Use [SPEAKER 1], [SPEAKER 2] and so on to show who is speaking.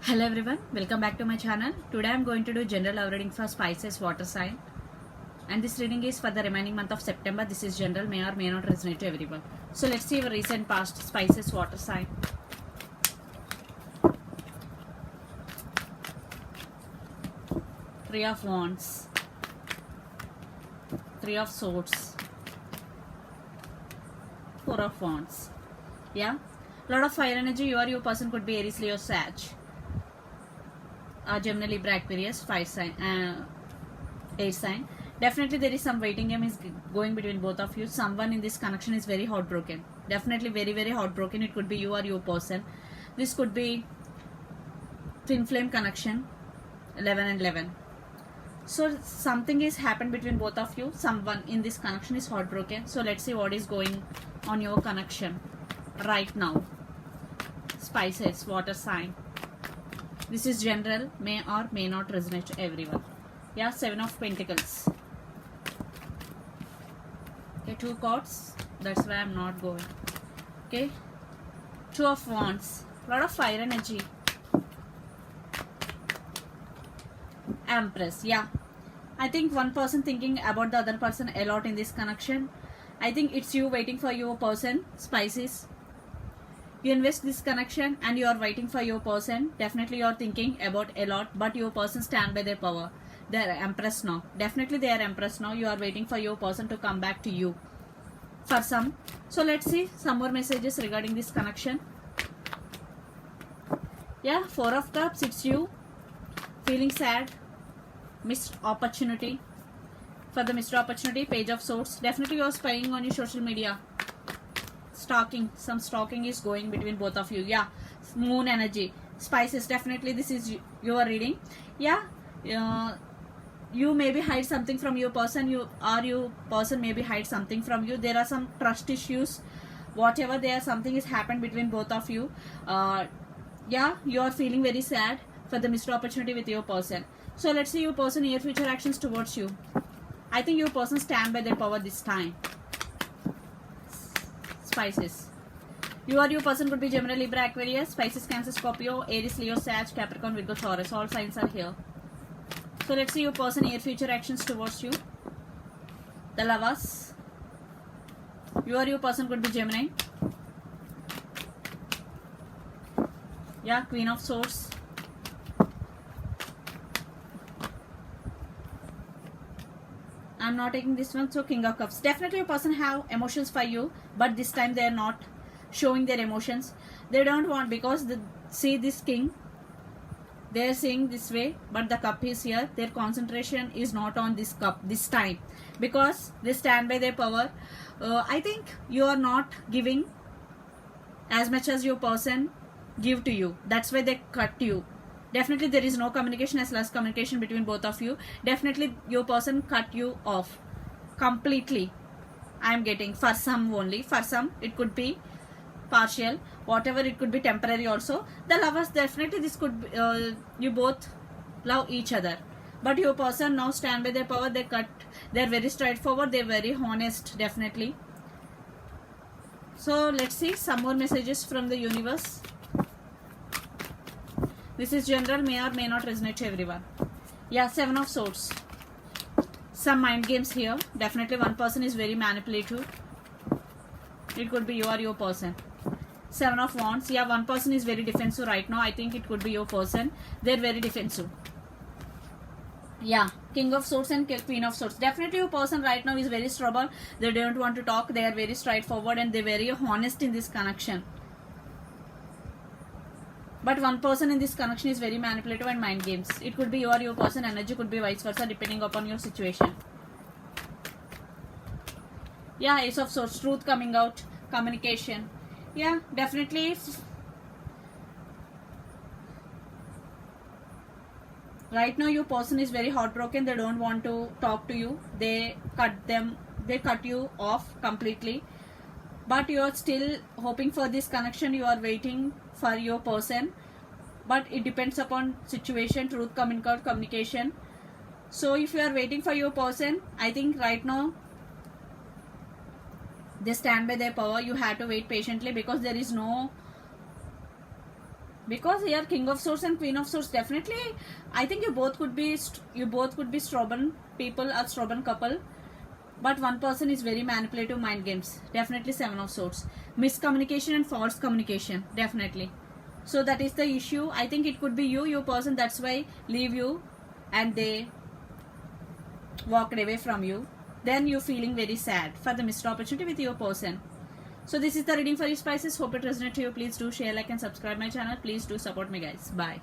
[SPEAKER 1] Hello everyone, welcome back to my channel. Today I am going to do general love reading for Pisces water sign, and this reading is for the remaining month of September. This is general, may or may not resonate to everyone. So let's see your recent past Pisces water sign. Three of Wands, Three of Swords, Four of Wands. Yeah, lot of fire energy. You or your person could be Aries, Leo, Sag. Gemini, Libra, Aquarius, fire sign, air sign. Definitely there is some waiting game is going between both of you. Someone in this connection is very heartbroken. Definitely very heartbroken. It could be you or your person. This could be twin flame connection, 11 and 11. So something is happened between both of you. Someone in this connection is heartbroken. So let's see what is going on your connection right now. Pisces water sign. This is general, may or may not resonate to everyone. Yeah, Seven of Pentacles. Okay, two cards. That's why I'm not going. Okay, Two of Wands. Lot of fire energy. Empress. Yeah, I think one person thinking about the other person a lot in this connection. I think it's you waiting for your person, Pisces. You invest this connection and you are waiting for your person. Definitely you are thinking about a lot, but your person stand by their power. They are Empress now. Definitely they are Empress now. You are waiting for your person to come back to you. For some. So let's see some more messages regarding this connection. Yeah, Four of Cups. It's you feeling sad. Missed opportunity. For the missed opportunity, Page of Swords. Definitely you are spying on your social media. Stalking, some stalking is going between both of you. Yeah, Moon energy, Pisces. Definitely this is your reading. Yeah, you maybe hide something from your person, you or your person maybe hide something from you. There are some trust issues, whatever there, something is happened between both of you. Yeah, you are feeling very sad for the missed opportunity with your person. So let's see your person near future actions towards you. I think your person stand by their power this time. Pisces. You or your person could be Gemini, Libra, Aquarius, Pisces, Cancer, Scorpio, Aries, Leo, Sag, Capricorn, Virgo, Taurus. All signs are here. So let's see your person near future actions towards you. The Lovers. You or your person could be Gemini. Yeah, Queen of Swords. I'm not taking this one, so King of Cups. Definitely your person have emotions for you, but this time they are not showing their emotions. They don't want, because they see this king, they are seeing this way, but the cup is here. Their concentration is not on this cup this time, because they stand by their power. I think you are not giving as much as your person give to you. That's why they cut you. Definitely there is no communication, as less communication between both of you. Definitely your person cut you off completely. I am getting for some only. For some it could be partial, whatever, it could be temporary also. The Lovers, definitely this could be, you both love each other, but your person now stand by their power. They cut. They're very straightforward. They're very honest. Definitely. So let's see some more messages from the universe. This is general, may or may not resonate to everyone. Yeah, Seven of Swords. Some mind games here. Definitely one person is very manipulative. It could be you or your person. Seven of Wands. Yeah, one person is very defensive right now. I think it could be your person. They're very defensive. Yeah, King of Swords and Queen of Swords. Definitely your person right now is very stubborn. They don't want to talk. They are very straightforward and they're very honest in this connection. But one person in this connection is very manipulative and mind games. It could be you or your person. Energy could be vice versa depending upon your situation. Yeah, Ace of Swords. Truth coming out. Communication. Yeah, definitely. Right now your person is very heartbroken. They don't want to talk to you. They cut you off completely. But you are still hoping for this connection. You are waiting for your person, but it depends upon situation. Truth coming out, communication. So if you are waiting for your person, I think right now they stand by their power. You have to wait patiently, because there is no, Because here King of Swords and Queen of Swords, definitely I think you both could be stubborn people or stubborn couple, but one person is very manipulative, mind games. Definitely Seven of Swords. Miscommunication and false communication, definitely. So that is the issue. I think it could be your person, that's why leave you and they walked away from you. Then you're feeling very sad for the missed opportunity with your person. So this is the reading for you, Pisces. Hope it resonates to you. Please do share, like and subscribe my channel. Please do support me, guys. Bye.